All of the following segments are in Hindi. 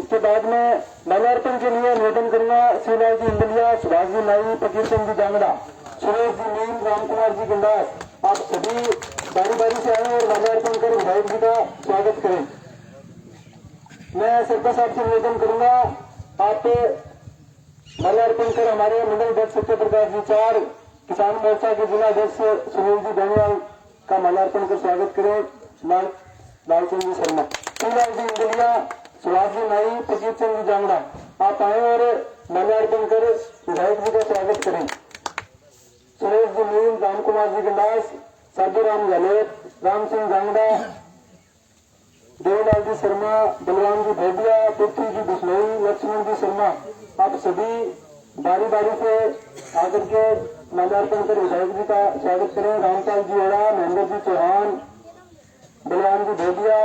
इसके बाद में माल्यार्पण के लिए निवेदन करूंगा शिवलाल जी इंदलिया, सुभाष जी नाई, प्रकीर चंद जी जांगड़ा, सुरेश जी मीन, राम कुमार जी गंडास, आप सभी बारी बारी से आए और माल्यार्पण कर विधायक जी का स्वागत करें। मैं सरकार साहब से निवेदन करूंगा आप माल्यार्पण कर हमारे मंडल अध्यक्ष सत्य प्रकाश जी चार, किसान मोर्चा के जिला अध्यक्ष सुनील जी बेनीवाल का माल्यार्पण कर स्वागत करें। लालचंद जी शर्मा, शिवलाल जी इंदलिया, सुभाष जी नाई, प्रकीर चंद जी जांगड़ा, आप आए और माल्यार्पण कर विधायक जी का स्वागत करें। सुरेश जी मीन, राम कुमार जी गंडास, साधु राम गहलोत, राम सिंह जांगड़ा, देवलाल जी शर्मा, बलराम जी भेडिया, पृथ्वी जी बिश्नोई, लक्ष्मण जी शर्मा, आप सभी बारी बारी से आकर के माल्यार्पण कर विधायक जी का स्वागत करें। रामपाल जी ओड़ा, महेंद्र जी चौहान, बलराम जी भेडिया,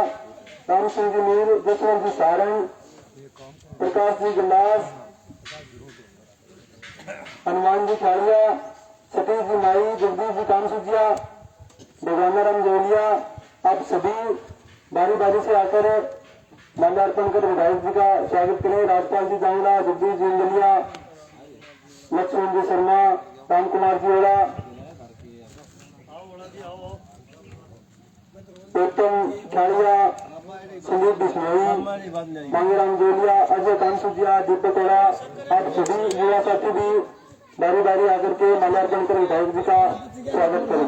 राम सिंह जी मीर, जसवंत जी सारंग, प्रकाश जी गंडास, हनुमान जी खाड़िया, सतीश जी नाई, जगदीश जी कामसुजिया, भगवाना राम जोलिया, आप सभी बारी बारी से आकर माल्यार्पण कर विधायक जी का स्वागत करें। राजपाल जी जांगड़ा, जगदीश जी इंदलिया, लक्ष्मण जी शर्मा, राम कुमार जी ओड़ा, उत्तम खाड़िया, संदीप बिश्नोई, मांगेराम जोलिया, अजय कामसुजिया, दीपक ओड़ा, आप सभी युवा साथी भी बारी बारी आकर के माल्यार्पण कर विधायक जी का स्वागत करें।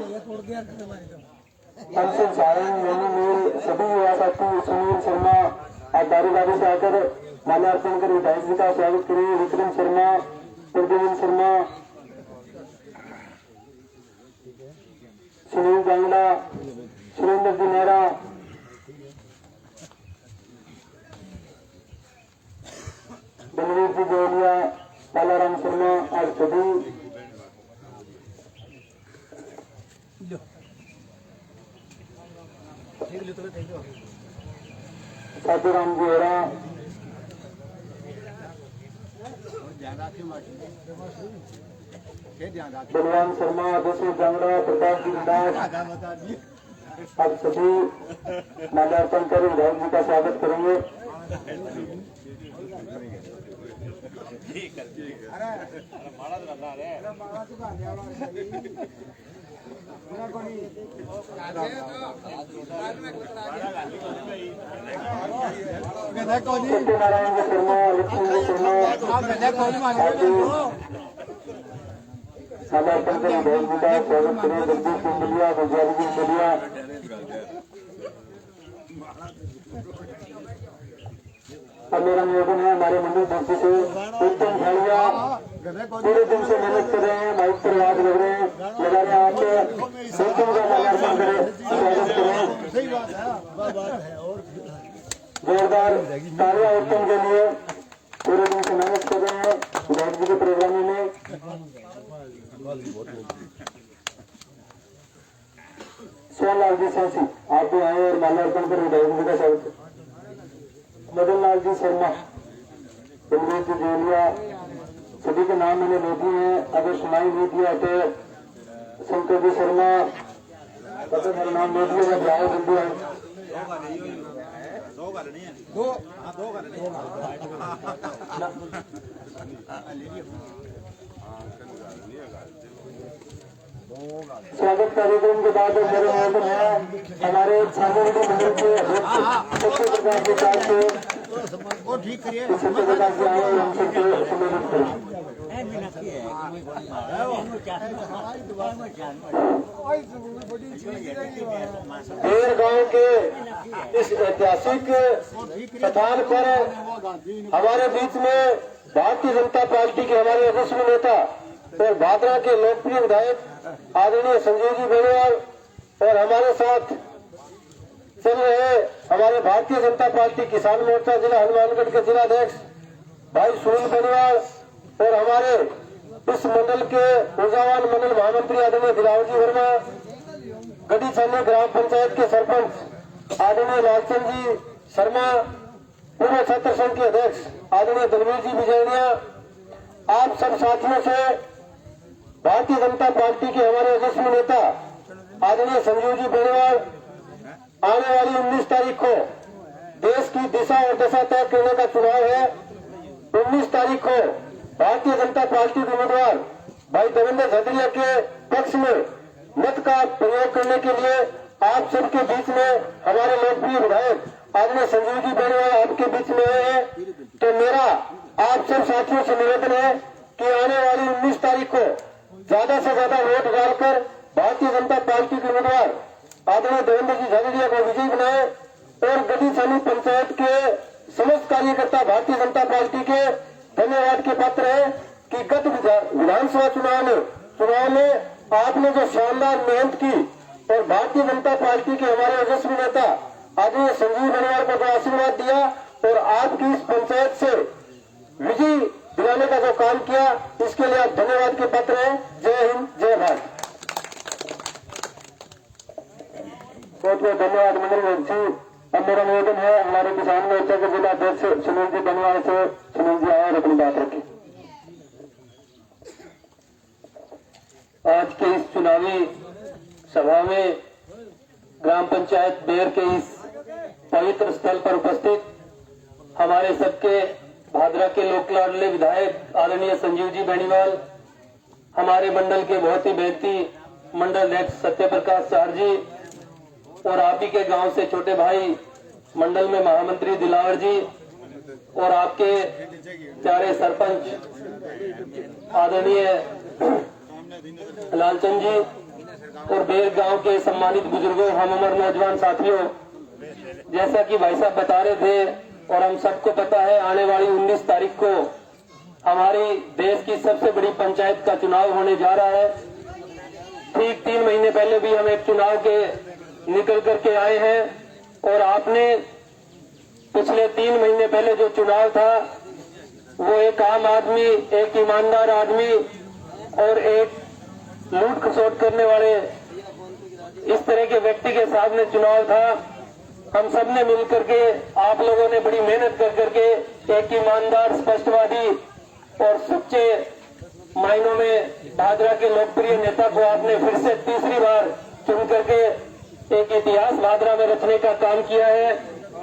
कंसल सारंग, मेनू मीर, सभी युवा साथी, सुनील शर्मा, आप बारी बारी से आकर माल्यार्पण कर विधायक जी का स्वागत करें। विक्रम शर्मा, प्रद्युम्न शर्मा, सुनील जांगड़ा, सुरेंद्र जी नेहरा, बलवीर जी जोलिया, बालाराम शर्मा, आज सभी साधु राम जी ओरा, बलवान शर्मा, दशरथ जांगड़ा, प्रकाश जी गंडास, आप सभी माल्यार्पण कर विधायक जी का स्वागत करेंगे। सत्यनारायण जी शर्मा, लक्ष्मण जी शर्मा, माल्यार्पण कर विधायक जी का स्वागत करें। जगदीश इंदलिया, गुजरात जी इंदलिया, अब मेरा निवेदन है हमारे मंडल दृष्टि से उत्तम खाड़िया पूरे दिन से मेहनत कर रहे हैं, माइक पर आवाज लग रहे हैं, लगा रहे हैं, आप उत्तम का माल्यार्पण करें, स्वागत करें। जोरदार तालियां उत्तम के लिए, पूरे दिन से मेहनत कर रहे हैं विधायक जी के प्रोग्रामों में। सोहनलाल जी सैसी, आप भी आए और माल्यार्पण कर विधायक जी का स्वागत। मदन लाल जी शर्मा, बलवीर जी जोलिया, सभी के नाम मैंने ले दिए हैं, अगर सुनाई नहीं दिया तो शंकर जी शर्मा, पता मेरा नाम ले दिया, मैं जाओ जल्दी आए। स्वागत कार्यक्रम के बाद मेरे निवेदन है हमारे छात्रवृत्ति मंडल के अध्यक्ष सत्य प्रकाश जी साहब से सत्य प्रकाश जी आए और हम सबको संबोधित करें। देर गांव के इस ऐतिहासिक स्थान पर हमारे बीच में भारतीय जनता पार्टी के हमारे यशस्वी नेता और भादरा के लोकप्रिय विधायक आदरणीय संजीव जी बेनीवाल और हमारे साथ चल रहे हमारे भारतीय जनता पार्टी किसान मोर्चा जिला हनुमानगढ़ के जिला अध्यक्ष भाई सुनील बेनीवाल और हमारे इस मंडल के ऊर्जावान मंडल महामंत्री आदरणीय दिलावर जी वर्मा, गढ़ी छानी ग्राम पंचायत के सरपंच आदरणीय लालचंद जी शर्मा, पूर्व छात्र संघ के अध्यक्ष आदरणीय दलवीर जी बिजैनिया, आप सब साथियों से भारतीय जनता पार्टी के हमारे यशस्वी नेता आदरणीय संजीव जी बेनीवाल आने वाली 19 तारीख को देश की दिशा और दशा तय करने का चुनाव है। 19 तारीख को भारतीय जनता पार्टी के उम्मीदवार भाई देवेंद्र झदरिया के पक्ष में मत का प्रयोग करने के लिए आप सबके बीच में हमारे लोकप्रिय विधायक आदरणीय संजीव जी बेनीवाल आपके बीच में आए हैं। तो मेरा आप सब साथियों से निवेदन है कि आने वाली 19 तारीख को ज्यादा से ज्यादा वोट डालकर भारतीय जनता पार्टी के उम्मीदवार आदरणीय देवेंद्र जी झदरिया को विजयी बनाए और गढ़ीसानी पंचायत के समस्त कार्यकर्ता भारतीय जनता पार्टी के धन्यवाद के पात्र है कि गत विधानसभा चुनाव में आपने जो शानदार मेहनत की और भारतीय जनता पार्टी के हमारे यशस्वी नेता आदरणीय संजीव बेनीवाल को जो आशीर्वाद दिया और आपकी इस पंचायत से विजय दिलाने का जो काम किया, इसके लिए आप धन्यवाद के पात्र हैं। जय हिंद, जय भारत। बहुत बहुत धन्यवाद मंडल जी। अब मेरा निवेदन है हमारे किसान मोर्चा के जिला अध्यक्ष सुनील जी बेनीवाल से, सुनील जी आए और अपनी बात रखें। आज के इस चुनावी सभा में ग्राम पंचायत बेर के इस पवित्र स्थल पर उपस्थित हमारे सबके भादरा के लोक लाडले विधायक आदरणीय संजीव जी बेनीवाल, हमारे मंडल के बहुत ही बेहती मंडल अध्यक्ष सत्य प्रकाश चार जी और आप ही के गांव से छोटे भाई मंडल में महामंत्री दिलावर जी और आपके प्यारे सरपंच आदरणीय लालचंद जी और बेर गांव के सम्मानित बुजुर्गों, हम उम्र नौजवान साथियों, जैसा कि भाई साहब बता रहे थे और हम सबको पता है, आने वाली 19 तारीख को हमारी देश की सबसे बड़ी पंचायत का चुनाव होने जा रहा है। ठीक 3 महीने पहले भी हम एक चुनाव के निकल करके आए हैं और आपने पिछले 3 महीने पहले जो चुनाव था वो एक आम आदमी, एक ईमानदार आदमी और एक लूट खसोट करने वाले इस तरह के व्यक्ति के सामने चुनाव था। हम सब ने मिलकर के, आप लोगों ने बड़ी मेहनत कर करके एक ईमानदार, स्पष्टवादी और सच्चे मायनों में भादरा के लोकप्रिय नेता को आपने फिर से तीसरी बार चुन करके एक इतिहास भादरा में रचने का काम किया है।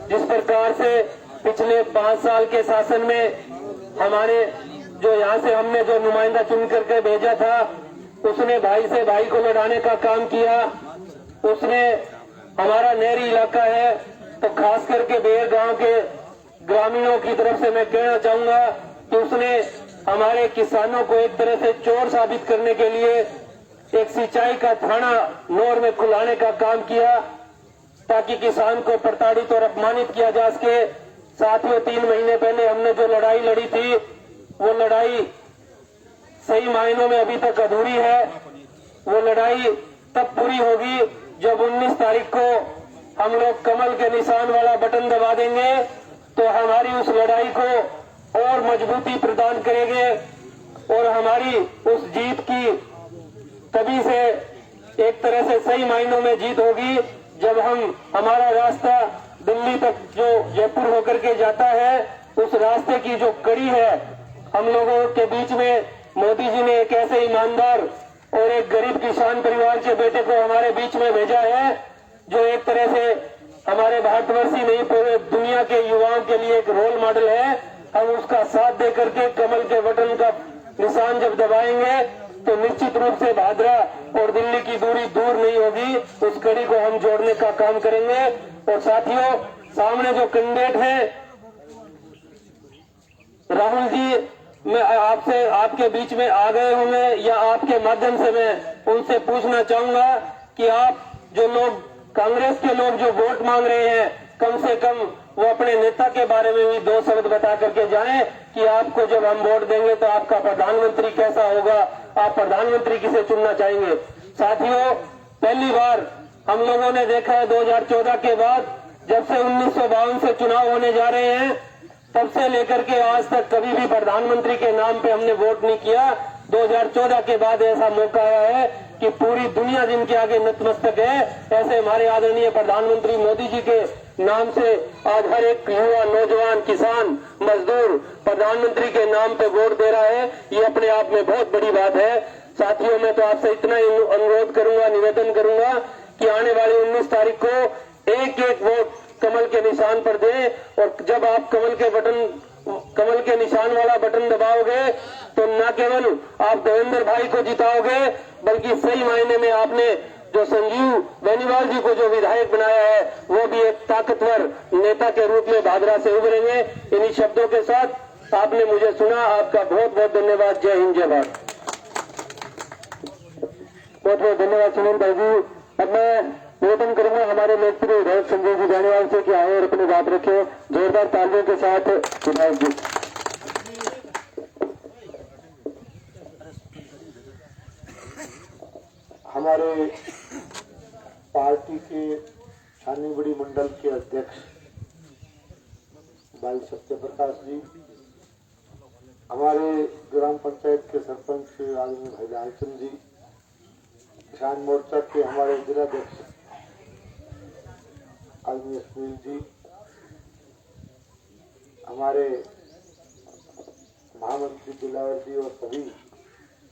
जिस प्रकार से पिछले 5 साल के शासन में हमारे जो यहाँ से हमने जो नुमाइंदा चुन करके भेजा था, उसने भाई से भाई को लड़ाने का काम किया। उसने हमारा नहरी इलाका है तो खास करके बेर गांव के ग्रामीणों की तरफ से मैं कहना चाहूंगा कि उसने हमारे किसानों को एक तरह से चोर साबित करने के लिए एक सिंचाई का थाना नौर में खुलाने का काम किया ताकि किसान को प्रताड़ित और अपमानित किया जा सके। साथियों, 3 महीने पहले हमने जो लड़ाई लड़ी थी वो लड़ाई सही मायनों में अभी तक अधूरी है। वो लड़ाई तब पूरी होगी जब 19 तारीख को हम लोग कमल के निशान वाला बटन दबा देंगे तो हमारी उस लड़ाई को और मजबूती प्रदान करेंगे और हमारी उस जीत की तभी से एक तरह से सही मायनों में जीत होगी जब हमारा रास्ता दिल्ली तक जो जयपुर होकर के जाता है, उस रास्ते की जो कड़ी है, हम लोगों के बीच में मोदी जी ने एक ऐसे ईमानदार और एक गरीब किसान परिवार के बेटे को हमारे बीच में भेजा है जो एक तरह से हमारे भारतवर्षी नहीं पूरे दुनिया के युवाओं के लिए एक रोल मॉडल है। हम उसका साथ दे करके कमल के बटन का निशान जब दबाएंगे तो निश्चित रूप से भादरा और दिल्ली की दूरी दूर नहीं होगी। उस कड़ी को हम जोड़ने का काम करेंगे। और साथियों, सामने जो कैंडिडेट हैं राहुल जी, मैं आपसे आपके बीच में आ गए होंगे या आपके माध्यम से मैं उनसे पूछना चाहूंगा कि आप जो लोग कांग्रेस के लोग जो वोट मांग रहे हैं, कम से कम वो अपने नेता के बारे में भी 2 शब्द बता करके जाएं कि आपको जब हम वोट देंगे तो आपका प्रधानमंत्री कैसा होगा, आप प्रधानमंत्री किसे चुनना चाहेंगे। साथियों, पहली बार हम लोगों ने देखा है 2014 के बाद, जब से 1952 से चुनाव होने जा रहे हैं, तब से लेकर के आज तक कभी भी प्रधानमंत्री के नाम पे हमने वोट नहीं किया। 2014 के बाद ऐसा मौका आया है कि पूरी दुनिया जिनके आगे नतमस्तक है, ऐसे हमारे आदरणीय प्रधानमंत्री मोदी जी के नाम से आज हर एक युवा, नौजवान, किसान, मजदूर प्रधानमंत्री के नाम पे वोट दे रहा है। ये अपने आप में बहुत बड़ी बात है। साथियों, मैं तो आपसे इतना ही अनुरोध करूंगा, निवेदन करूंगा कि आने वाली 19 तारीख को एक एक वोट कमल के निशान पर दें। और जब आप कमल के निशान वाला बटन दबाओगे तो न केवल आप देवेंद्र भाई को जिताओगे, बल्कि सही मायने में आपने जो संजीव बेनीवाल जी को जो विधायक बनाया है वो भी एक ताकतवर नेता के रूप में भादरा से उभरेंगे। इन्हीं शब्दों के साथ आपने मुझे सुना, आपका बहुत बहुत धन्यवाद। जय हिंद, जय भारत। बहुत बहुत धन्यवाद सुनील भाई जी। अब मैं निवेदन करूंगा हमारे लोकप्रिय विधायक संजय जी बेनीवाल से कि आए और अपनी बात रखे जोरदार तालियों के साथ। विधायक जी हमारे पार्टी के छानीबड़ी मंडल के अध्यक्ष भाई सत्य प्रकाश जी, हमारे ग्राम पंचायत के सरपंच आदमी भाई लालचंद जी, किसान मोर्चा के हमारे जिलाध्यक्ष आदमी सुनील जी, हमारे महामंत्री दिलावर जी और सभी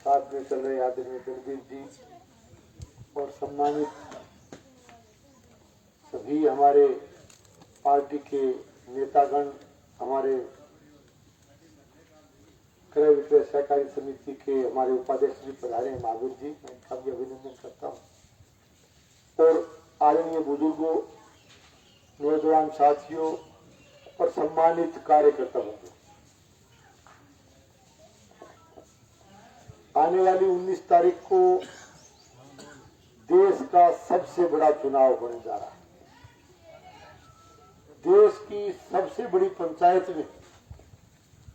साथ में चल रहे आदमी कुलदीप जी और सम्मानित सभी हमारे पार्टी के नेतागण, हमारे क्रय विक्रय सहकारी समिति के हमारे उपाध्यक्ष जी पधारे हैं महावीर जी, मैं इनका भी अभिनंदन करता हूँ। और आदरणीय बुजुर्गों, नौजवान साथियों और सम्मानित कार्यकर्ता बंधु, आने वाली 19 तारीख को देश का सबसे बड़ा चुनाव होने जा रहा है। देश की सबसे बड़ी पंचायत में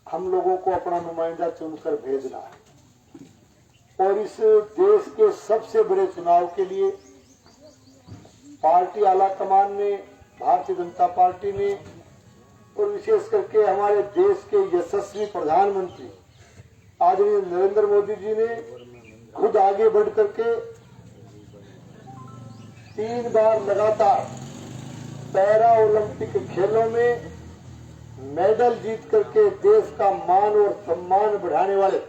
हम लोगों को अपना नुमाइंदा चुनकर भेजना है और इस देश के सबसे बड़े चुनाव के लिए पार्टी आला कमान ने, भारतीय जनता पार्टी ने और विशेष करके हमारे देश के यशस्वी प्रधानमंत्री आदरणीय नरेंद्र मोदी जी ने खुद आगे बढ़ करके 3 बार लगातार पैरा ओलंपिक खेलों में मेडल जीत करके देश का मान और सम्मान बढ़ाने वाले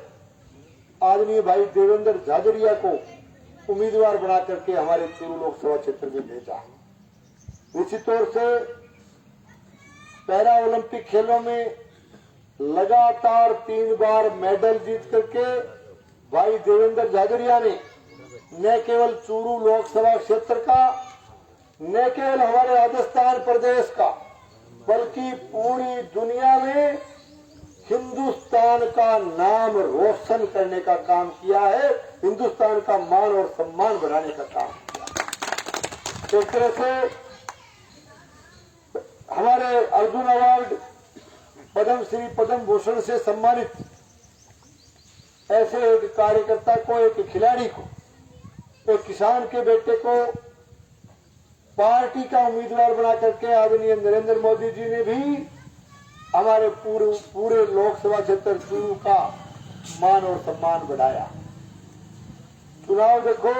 आदरणीय भाई देवेंद्र झाझड़िया को उम्मीदवार बना करके हमारे चूरू लोकसभा क्षेत्र में भेजा। निश्चित तौर से पैरा ओलंपिक खेलों में लगातार 3 बार मेडल जीत करके भाई देवेंद्र झाझड़िया ने न केवल चूरू लोकसभा क्षेत्र का, न केवल हमारे राजस्थान प्रदेश का, बल्कि पूरी दुनिया में हिंदुस्तान का नाम रोशन करने का काम किया है, हिंदुस्तान का मान और सम्मान बढ़ाने का काम किया। एक तरह से हमारे अर्जुन अवार्ड, पद्म श्री, पद्म भूषण से सम्मानित ऐसे एक कार्यकर्ता को, एक खिलाड़ी को, एक किसान के बेटे को पार्टी का उम्मीदवार बना करके आदरणीय नरेंद्र मोदी जी ने भी हमारे पूरे लोकसभा क्षेत्र चूरू का मान और सम्मान बढ़ाया। चुनाव देखो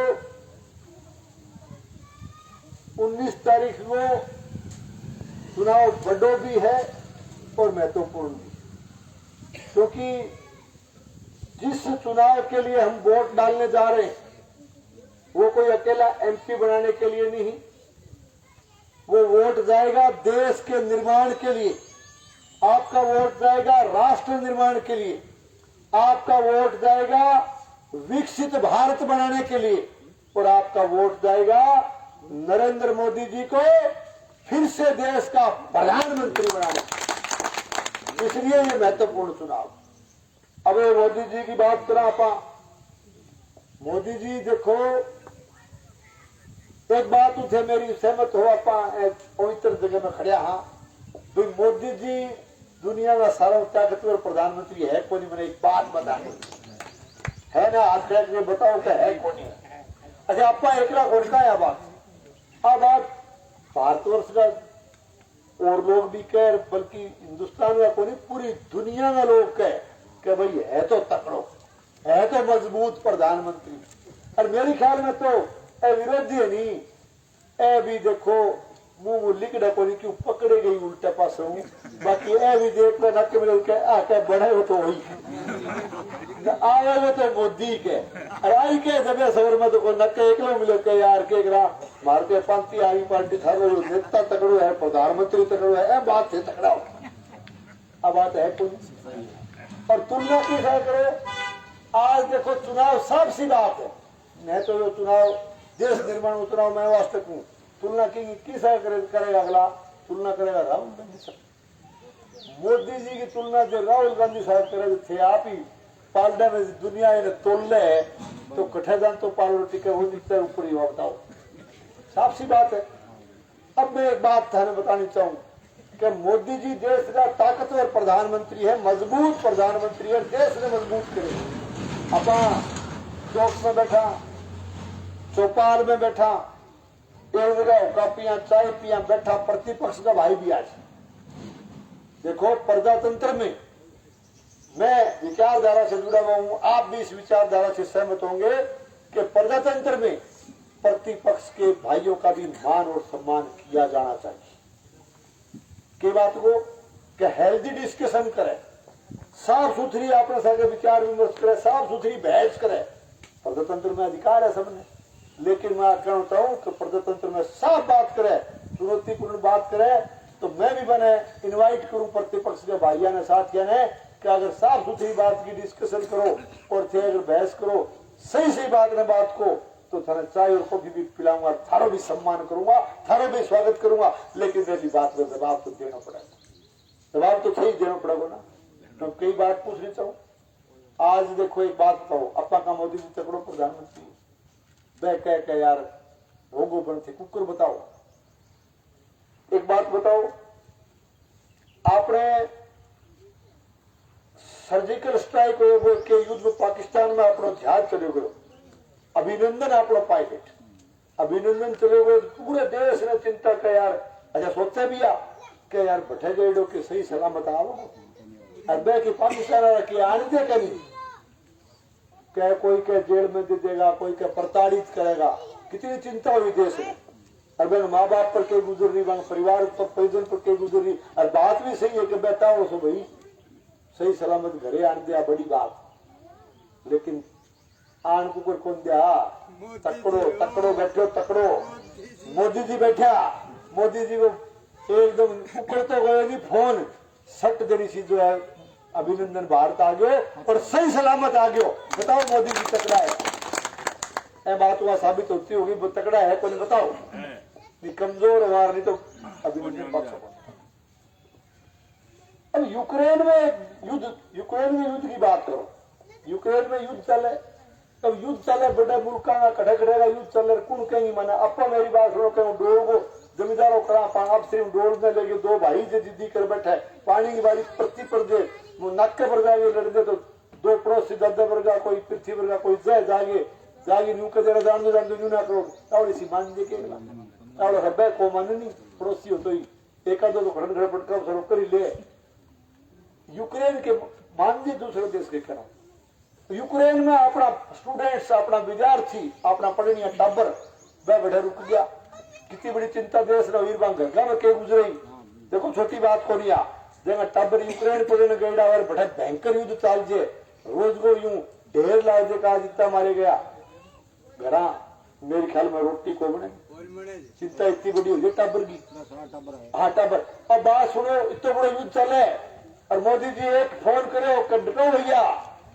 19 तारीख को चुनाव बड़ो भी है और महत्वपूर्ण भी, क्योंकि जिस चुनाव के लिए हम वोट डालने जा रहे हैं वो कोई अकेला एमपी बनाने के लिए नहीं, वो वोट जाएगा देश के निर्माण के लिए, आपका वोट जाएगा राष्ट्र निर्माण के लिए, आपका वोट जाएगा विकसित भारत बनाने के लिए और आपका वोट जाएगा नरेंद्र मोदी जी को फिर से देश का प्रधानमंत्री बनाने। इसलिए ये महत्वपूर्ण चुनाव। अब मोदी जी की बात करा आपा, मोदी जी देखो एक बात उठे मेरी सहमत हो आपा पवित्र जगह में खड़िया। हाँ तो मोदी जी दुनिया का सारा ताकतवर प्रधानमंत्री है कौन? मैंने एक बात बतानी है ना, हाथ में बताओ क्या है कौन? अच्छा आपका एकला कौन का है बात? अब आप भारतवर्ष का और लोग भी कह, बल्कि हिंदुस्तान का कोई पूरी दुनिया में लोग कह कि भाई है तो तकड़ो, है तो मजबूत प्रधानमंत्री। और मेरे ख्याल में तो विरोधी है नहीं, ए भी देखो मुंह लिख डको नहीं क्यों पकड़े गई उल्टे पास हूँ, बाकी ए भी देख लो नक्के मिले क्या बड़े हो तो वही आवे वो तो मोदी के आई के जब सवर में तो कोई नक्के एकलो मिले के यार के करा भारतीय पंथी आई पार्टी थारो नेता तकड़ो है, प्रधानमंत्री तकड़ो है, बात से तकड़ा हो। अब बात है कोई और तुलना की करो। आज देखो चुनाव सब सी बात है, मैं तो ये चुनाव देश निर्माण में चुनाव मैं वास्तव हूँ। तुलना की किस करेगा अगला? तुलना करेगा राहुल गांधी साहब। मोदी जी की तुलना जो राहुल गांधी साहब करे थे आप ही पालडा में दुनिया ने तोल ले तो कठेदान तो पालो टिके वो दिखता है ऊपर ही। बताओ साफ सी बात है। अब मैं एक बात थाने बतानी चाहूँ कि मोदी जी देश का ताकतवर प्रधानमंत्री है, मजबूत प्रधानमंत्री है, देश ने मजबूत करे। अपा चौक में बैठा, चौपाल में बैठा, एक जगह हुक्का पिया, चाय पिया बैठा, प्रतिपक्ष का भाई भी आज देखो। प्रजातंत्र में मैं विचारधारा से जुड़ा हुआ हूं, आप भी इस विचारधारा से सहमत होंगे कि प्रजातंत्र में प्रतिपक्ष के भाइयों का भी मान और सम्मान किया जाना चाहिए। की बात को कि हेल्दी डिस्कशन करे, साफ सुथरी अपने साथ विचार विमर्श करे, साफ सुथरी बहस करे। प्रजातंत्र में अधिकार है सबने, लेकिन मैं कहना चाहूँ कि प्रजातंत्र में साफ बात करे, चुनौतीपूर्ण बात करे। तो मैं भी बने इनवाइट करूं प्रतिपक्ष के भाइयों ने, साथियों ने कि अगर साफ सुथरी बात की डिस्कशन करो और थे अगर बहस करो सही सही बात ने बात को, तो थाने चाय और कॉफी भी पिलाऊंगा, थारो भी सम्मान करूंगा, थारो भी स्वागत करूंगा। लेकिन मेरी बात में जवाब तो देना पड़ेगा, जवाब तो सही देना पड़ेगा ना। तो कई बात पूछनी चाहूँ। आज देखो एक बात बताओ, अपा का मोदी जी तकड़ो प्रधानमंत्री वह कह यार भोगो बनते कुकर। बताओ एक बात बताओ, आपने सर्जिकल स्ट्राइक के युद्ध में पाकिस्तान में अपना जहाज चले गए, अभिनंदन अपना पायलट अभिनंदन चले गए, पूरे देश ने चिंता कर यार। अच्छा सोचा भी आ कि यार बैठे गए के सही सलामत आओ अरबे की पाकिस्तान आने दे कहीं क्या कोई के जेल में दे देगा, कोई के प्रताड़ित करेगा, कितनी चिंता हुई देश में। अरबे माँ बाप पर के गुजर रही, परिवार पर परिजन पर के गुजर रही। और बात भी सही है कि बेटा हो सो भाई सही सलामत घरे आने दिया, बड़ी बात। लेकिन आन कुकर कौन दिया? तकड़ो तकड़ो बैठो तकड़ो। मोदी जी बैठा, मोदी जी को एकदम कुकर तो गए नहीं, फोन सट जरी सी जो है अभिनंदन भारत आ गयो और सही सलामत आ गयो। बताओ मोदी जी तकड़ा है, बात हुआ साबित होती होगी वो तकड़ा है कौन? बताओ कमजोर हमारा नहीं तो अभिनंदन पक्ष। अब यूक्रेन में युद्ध की बात करो। यूक्रेन में युद्ध चले, अब युद्ध चले, बड़े मुल्क का कड़े कड़े का युद्ध चले, कौन कहीं माना। अपा मेरी बात सुनो, कहूँ डोल को जमींदारों करा अब सिर्फ डोल में लेके दो भाई से जिद्दी कर बैठे, पानी की बारी प्रति पर दे नक्के पर जाए लड़ते तो दो पड़ोसी दद्दा वर्गा, कोई पृथ्वी वर्गा, कोई जय जागे न्यू के जान दो न्यू ना करो सी मान दे के हब्बे को मान नहीं पड़ोसी हो तो ही एक दो घर घर पटका सरो कर ही ले। यूक्रेन के मान दे दूसरे देश के करा। यूक्रेन में अपना स्टूडेंट्स, अपना विद्यार्थी, अपना पढ़निया टाबर वह बैठे रुक गया। कितनी बड़ी चिंता देश वीरबा घर में के गुजरे। देखो छोटी बात को नहीं आ जगह टाबर यूक्रेन पढ़ने गया और बड़ा भयंकर युद्ध चाल जे रोज को यूं ढेर लाए जे कहा जितना मारे गया घरा मेरे ख्याल में रोटी को बने। चिंता इतनी बड़ी हो गई टाबर की। हाँ टाबर। अब बात सुनो, इतना बड़ा युद्ध चले और मोदी जी एक फोन करे डटो भैया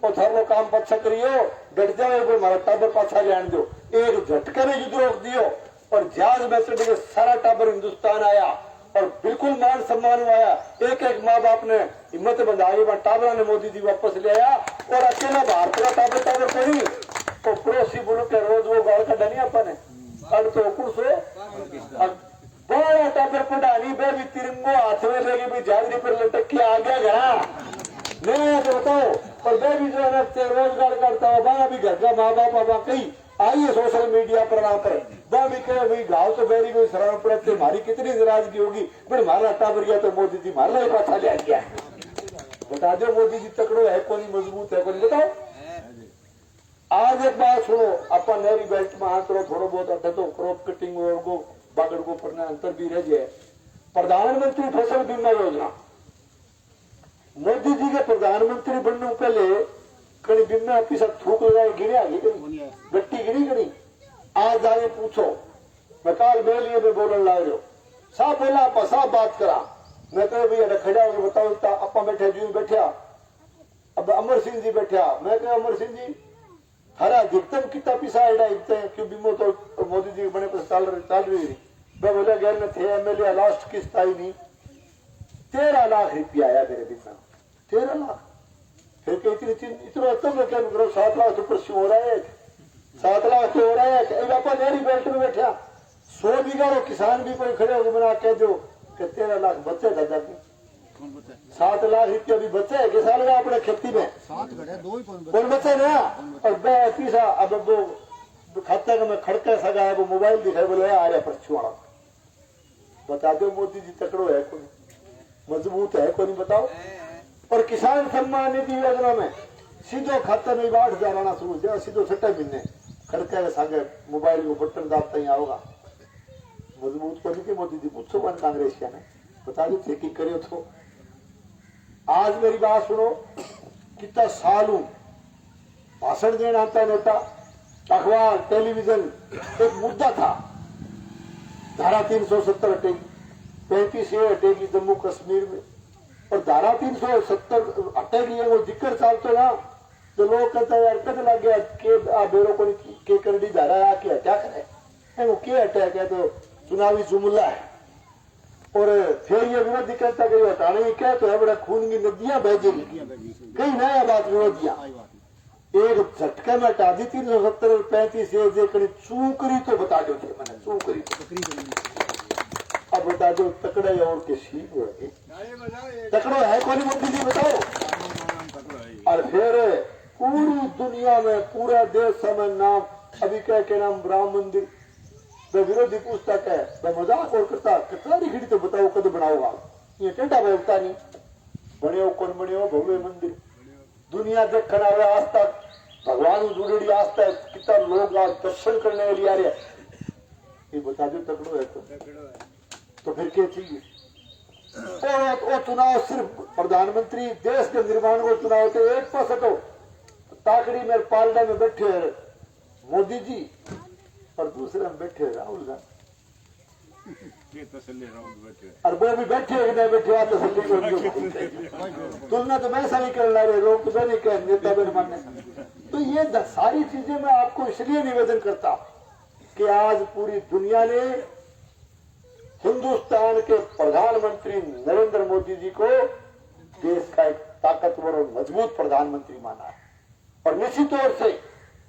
और थारो काम पाछा करियो, डट जाओ कोई हमारा टाबर पाछा जान दो। एक झटके में युद्ध रोक दियो और जहाज में चढ़ के सारा टाबर हिंदुस्तान आया और बिल्कुल मान सम्मान आया। एक एक माँ बाप ने हिम्मत बंधाई, टाबरा ने मोदी जी वापस ले आया और अकेला भारत का टाबर कोई तो पड़ोसी बोलो के रोज वो गाल का डनिया अपने कल तो कुछ बड़ा टाबर पढ़ानी बे भी तिरंगो हाथ में लेके भी जागरी पर लटक के आ गया घरा नहीं तो बताओ। और बे भी जो है रोजगार करता है वहां भी घर का माँ बाप अब कहीं आई है सोशल मीडिया पर वहां पर वहां भी कहे भाई गाँव तो बेरी कोई शरण पड़े हमारी कितनी नाराजगी होगी, फिर हमारा टाबरिया तो मोदी जी मारना ही पाछा ले गया। बता दो मोदी जी तकड़ो है कौन, मजबूत है कौन? बताओ। आज एक बात सुनो, अपन नहरी बेल्ट में हाथ रो थोड़ा बहुत अटे तो क्रॉप कटिंग और को बागड़ को पड़ना अंतर भी रह जाए। प्रधानमंत्री फसल बीमा योजना, मोदी जी के प्रधानमंत्री बनने पहले कड़ी बिना पीसा थूक लगाए गिरे आगे गट्टी गिरी करी आज आगे पूछो मैं काल मेरे लिए मैं बोलने ला रहे हो साहब बोला आप साहब बात करा मैं कहे भैया खड़ा होकर बताओ अपा बैठे जी बैठा अब अमर सिंह जी बैठा मैं कहे अमर सिंह जी हरा अधिकतम कितना पैसा एडा इतने क्यों बीमो तो मोदी जी बने पर चल रही थी मैं बोला गैर में थे एमएलए लास्ट किस्त आई नहीं 13 लाख रुपया आया मेरे बिना 13 लाख फिर इतना तुम क्या करो 7 लाख तो कुछ हो रहा है 7 लाख तो हो रहा है आप मेरी बेल्ट में बैठा 100 बीघा रो किसान भी कोई खड़े होकर मैंने कह दो कि 13 लाख बच्चे दादा की 7 लाख रुपया भी बच्चे है किसान का अपने खेती में कौन बच्चे ना और पीसा अब वो खाते का मैं खड़का सगा है वो मोबाइल दिखाए बोले आ रहा परचुआ बता दो मोदी जी तकड़ो है कोई मजबूत है कोई नहीं बताओ और किसान सम्मान निधि योजना में सीधो खाते में 8,000 आना शुरू हो जाए सीधो 6 महीने खड़का के सागे मोबाइल को बटन दाबता ही आओगा मजबूत को नहीं कि मोदी जी पूछो मन कांग्रेसिया ने बता दो थे कि करो तो आज मेरी बात सुनो कितना साल हूं भाषण देना आता नेता अखबार टेलीविजन एक मुद्दा था धारा 370 हटेगी 35 ये हटेगी जम्मू कश्मीर में और धारा 370 हटेगी वो दिक्कत चालते ना तो लोग कहते हैं यार कद लग गया के बेरो को के करडी धारा आके हटा करे वो के हटा क्या तो चुनावी जुमला है और फिर ये विरोधी कहता कि हटाने की क्या तो है बड़ा खून की नदियां बहेगी कहीं नया बात विरोधियां एक झटके में हटा दी 370 और 35 ये चूकरी तो बता दो थे मैंने चूकरी अब बता दो तकड़े और के शीप हो तकड़ो है कौन मोदी जी बताओ और फिर पूरी दुनिया में पूरे देश में नाम अभी क्या के नाम राम मंदिर तो विरोधी पूछता क्या मैं मजाक और करता कतारी खिड़ी तो बताओ कद बनाओगा ये टेढ़ा बोलता नहीं बने कौन बने भव्य मंदिर दुनिया देखने आवे आज तक भगवान जुड़ी आज तक कितना लोग आज दर्शन करने के लिए आ रहे ये बता दो तकड़ो है तो फिर क्या चाहिए वो चुनाव सिर्फ प्रधानमंत्री देश के निर्माण को चुनाव तो एक पास हटो ताकड़ी में पालना में बैठे मोदी जी और दूसरे में बैठे राहुल गांधी और वो भी बैठे नहीं बैठे तसली तुलना तो मैं सही कर ला रहे लोग तो नहीं कह नेता बन मानने तो ये सारी चीजें मैं आपको इसलिए निवेदन करता कि आज पूरी दुनिया ने हिंदुस्तान के प्रधानमंत्री नरेंद्र मोदी जी को देश का एक ताकतवर और मजबूत प्रधानमंत्री माना है और निश्चित तौर से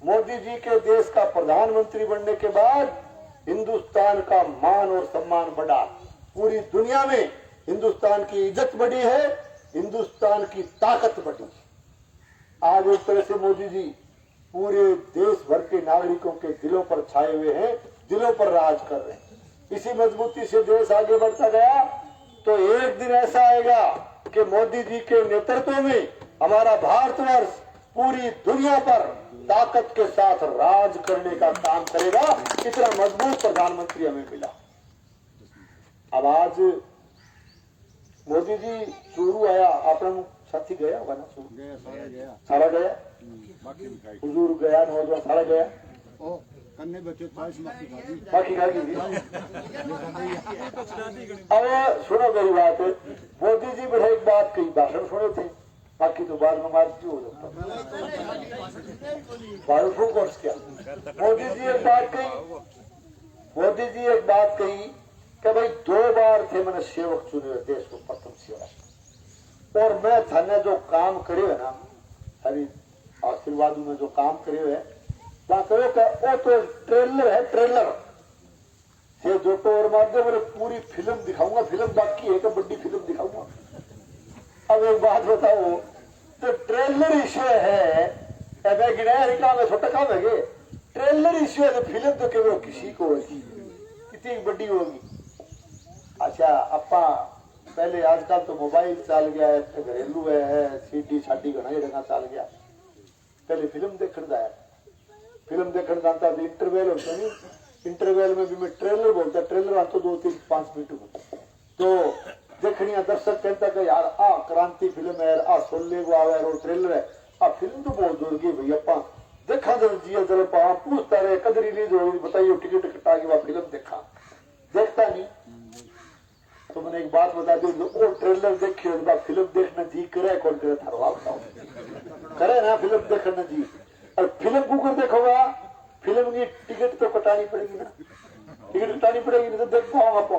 मोदी जी के देश का प्रधानमंत्री बनने के बाद हिंदुस्तान का मान और सम्मान बढ़ा पूरी दुनिया में हिंदुस्तान की इज्जत बढ़ी है हिंदुस्तान की ताकत बढ़ी आज एक तरह से मोदी जी पूरे देश भर के नागरिकों के दिलों पर छाए हुए हैं दिलों पर राज कर रहे हैं इसी मजबूती से देश आगे बढ़ता गया तो एक दिन ऐसा आएगा कि मोदी जी के नेतृत्व में हमारा भारतवर्ष पूरी दुनिया पर ताकत के साथ राज करने का काम करेगा इतना मजबूत प्रधानमंत्री हमें मिला अब आज मोदी जी चूरू आया अपना साथी गया होगा ना सारा गया हुजूर गया नौजवान सारा गया बाकी अब सुनो मेरी बात मोदी जी बड़े एक बात कही भाषण सुने थे बाकी तो बाद में मार क्यों हो जाता क्या मोदी जी एक बात कही कि भाई 2 बार थे मैंने सेवक चुने हुए देश को प्रथम सेवा और मैं थाने जो काम करे है ना हरी आशीर्वाद में जो काम करे हुए वहां कहो वो तो ट्रेलर है ट्रेलर से जो तो और माध्यम मैंने पूरी फिल्म दिखाऊंगा फिल्म बाकी है कि बड़ी फिल्म दिखाऊंगा अब एक बात बताओ तो ट्रेलर इश्यू है गिनाया में छोटा काम है ट्रेलर इश्यू है तो फिल्म तो केवल किसी को होगी कितनी बड़ी होगी अच्छा अपा पहले आजकल तो मोबाइल चल गया है घरेलू है सीडी साडी घना जगह चल गया पहले फिल्म देखने जाया फिल्म देखने जाता तो इंटरवेल होता नहीं इंटरवेल में भी मैं ट्रेलर बोलता ट्रेलर आता 2-3-5 मिनट तो देखनी दर्शक कहता कि यार आ क्रांति फिल्म है आ सोले को आवे और ट्रेलर है आ फिल्म तो बहुत जोर गई भैया पा देखा दे जिया जरा पा पूछता रहे कद रिलीज होगी बताइए टिकट कटा के वहां फिल्म देखा देखता नहीं तो मैंने एक बात बता दी वो ट्रेलर देखियो एक बार फिल्म देखना जी करे कौन करे थारवा बताओ करे ना फिल्म देखना जी और फिल्म को कर देखोगा फिल्म की टिकट तो कटानी पड़ेगी ना टिकट कटानी पड़ेगी नहीं तो देख पाओ आप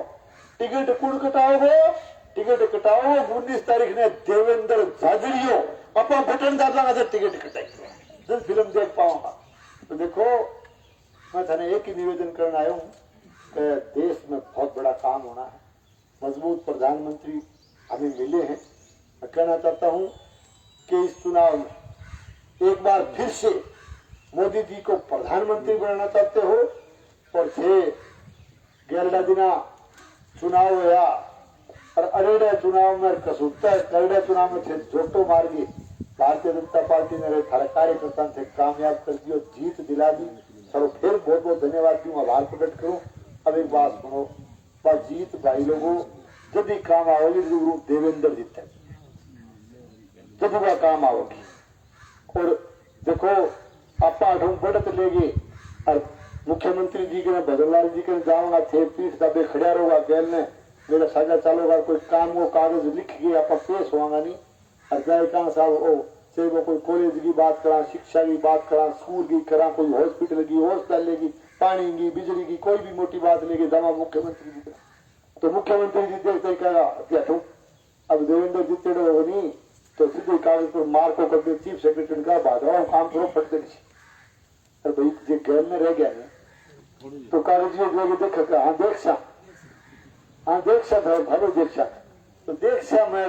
टिकट कौन कटाओगे टिकट कटाओ 19 तारीख ने देवेंद्र झाझड़ियो अपना बटन दाबा टिकट कटाई जब फिल्म देख पाऊंगा तो देखो मैं थाने एक ही निवेदन करने आया हूँ कि देश में बहुत बड़ा काम होना है मजबूत प्रधानमंत्री हमें मिले हैं मैं कहना चाहता हूं कि इस चुनाव में एक बार फिर से मोदी जी को प्रधानमंत्री बनाना चाहते हो और थे गेरला दिना चुनाव हुआ और अरेड़ा चुनाव में कसूता करड़े चुनाव में थे जोटो मार दी भारतीय जनता पार्टी ने रहे थारे कार्यकर्ता थे कामयाब कर दियो जीत दिला दी चलो फिर बहुत बहुत धन्यवाद क्यों आभार प्रकट करूं अब एक बात सुनो जीत भाई लोगों जब भी काम आओगी जरूर देवेंद्र जीते जब वह काम आओगी और देखो आप बढ़त लेगी और मुख्यमंत्री जी के भजनलाल जी के जाऊंगा थे पीठ दबे खड़ा रहोगा गैल ने मेरा साझा चालूगा कोई काम वो कागज लिख के आप पेश होगा नहीं और जाए कहा साहब ओ चाहे वो कोई कॉलेज की बात करा शिक्षा की बात करा स्कूल की करा कोई हॉस्पिटल की हॉस्पिटल लेगी पानी की बिजली की कोई भी मोटी बात लेगी दवा मुख्यमंत्री जी तो मुख्यमंत्री जी देखते कहेगा अब देवेंद्र जीते नहीं तो सीधे कागज पर मार को करके चीफ सेक्रेटरी का बात रहा काम करो फट देनी अरे भाई जो गैल में रह गया नहीं तो कागज देख हाँ देख सा भालो देख सा तो देख सा मैं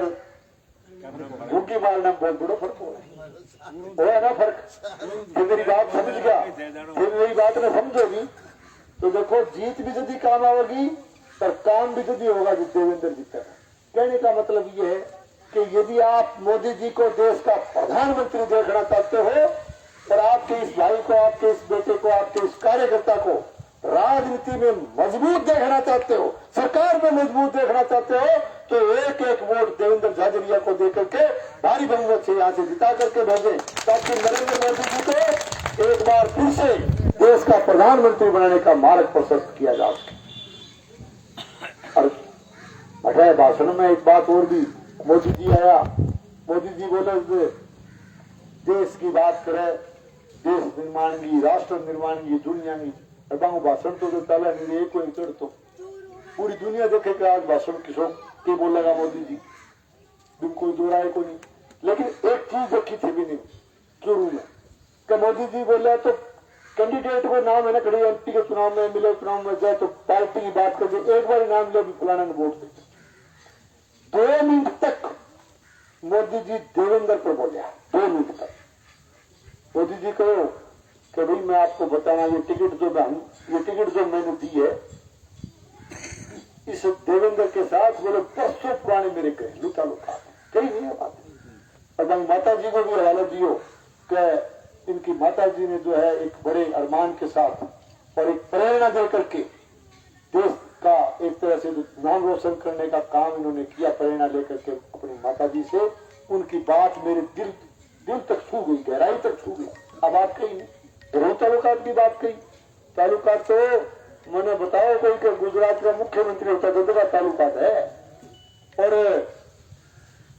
भूखी मारना बहुत बड़ा फर्क हो है ना फर्क जो मेरी बात समझ गया जो मेरी बात में समझोगी तो देखो जीत भी जल्दी काम आएगी और काम भी जल्दी होगा जो देवेंद्र जीता कहने का मतलब ये है कि यदि आप मोदी जी को देश का प्रधानमंत्री देखना चाहते हो और आपके इस भाई को आपके इस बेटे को आपके इस कार्यकर्ता को राजनीति में मजबूत देखना चाहते हो सरकार में मजबूत देखना चाहते हो तो एक एक वोट देवेंद्र झाझड़िया को देकर के भारी बहुमत से यहाँ से जिता करके भेजें ताकि नरेंद्र मोदी जी को एक बार फिर से देश का प्रधानमंत्री बनाने का मार्ग प्रशस्त किया जा सके और बजाय भाषण में एक बात और भी मोदी जी आया मोदी जी बोले देश की बात करे देश निर्माण की राष्ट्र निर्माण की दुनिया की भाषण तो चला नहीं एक कोई चढ़ तो पूरी दुनिया देखे कि आज भाषण किसो के बोलेगा मोदी जी बिल्कुल कोई दो राय को नहीं लेकिन एक चीज देखी थी भी नहीं शुरू में कि मोदी जी बोले तो कैंडिडेट को नाम है ना खड़ी एमपी के चुनाव में मिले चुनाव में जाए तो पार्टी की बात करके एक बार नाम ले फलाना ने वोट दे 2 मिनट तक मोदी जी देवेंद्र पर बोले 2 मिनट तक मोदी जी कहो कि भाई मैं आपको बताना ये टिकट जो मैंने दी है इस देवेंद्र के साथ बोले परसों पुराने मेरे घरेलू ताल्लुकात कहीं नहीं है बात और भाई माता जी को भी हवाला दियो कि इनकी माता जी ने जो है एक बड़े अरमान के साथ और एक प्रेरणा दे करके देश का एक तरह से नाम रोशन करने का काम इन्होंने किया प्रेरणा लेकर के अपनी माता जी से उनकी बात मेरे दिल तक छू गई गहराई तक छू गई अब बात कही नहीं ताल्लुकात की बात कही ताल्लुकात तो मैंने बताया कोई कि गुजरात का मुख्यमंत्री होता तो का ताल्लुकात है और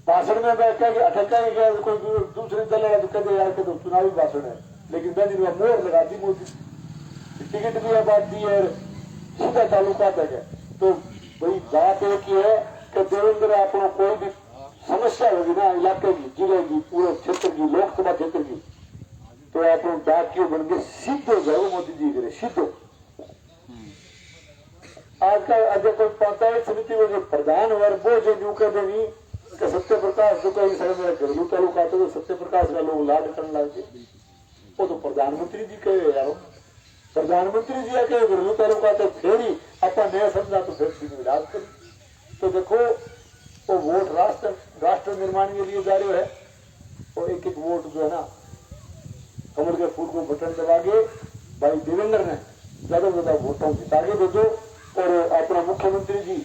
भाषण में मैं क्या अटका गया कोई दूसरे दल तो कहते यार के तो चुनावी भाषण है लेकिन मैं दिन मोहर लगा दी मोदी टिकट भी बात दी है सीधा ताल्लुकात है तो भाई बात एक ही है कि देवेंद्र अपना कोई भी समस्या होगी ना इलाके की जिले की पूरे क्षेत्र की लोकसभा क्षेत्र की तो आप डाकियों बन के सीधो जाओ मोदी जी करे सीधो आजकल अगर कोई पंचायत समिति में जो प्रधान वर्ग वो जो न्यू कर देनी सत्य प्रकाश जो कहीं सर मेरा घरेलू ताल्लुका तो सत्य प्रकाश का लोग लाड करने लगे वो तो प्रधानमंत्री जी कहे यार प्रधानमंत्री जी आके घरेलू ताल्लुका तो फिर ही अपना नया समझा तो फिर विराज करी तो देखो वो वोट राष्ट्र निर्माण के लिए जा रहे है और एक एक वोट जो है ना कमल के फूल को बटन दबा के भाई देवेंद्र ने ज्यादा से ज्यादा वोटों जिता के भेजो और अपना मुख्यमंत्री जी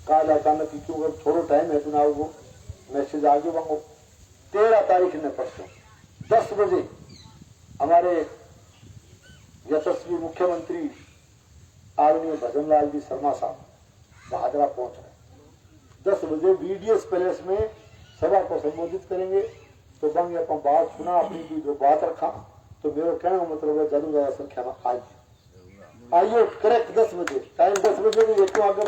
कहा अचानक क्यों छोड़ो टाइम है चुनाव को मैसेज आगे मांगो 13 तारीख ने परसों 10 बजे हमारे यशस्वी मुख्यमंत्री आदरणीय भजनलाल जी शर्मा साहब बहादुरा पहुंच रहे। 10 बजे बीडीएस पैलेस में सभा को संबोधित करेंगे। तो बंग अपन बात सुना, अपनी भी जो बात रखा, तो मेरा कहने का मतलब है ज्यादा संख्या में आइए करेक्ट 10 बजे, टाइम 10 बजे भी, क्यों आगे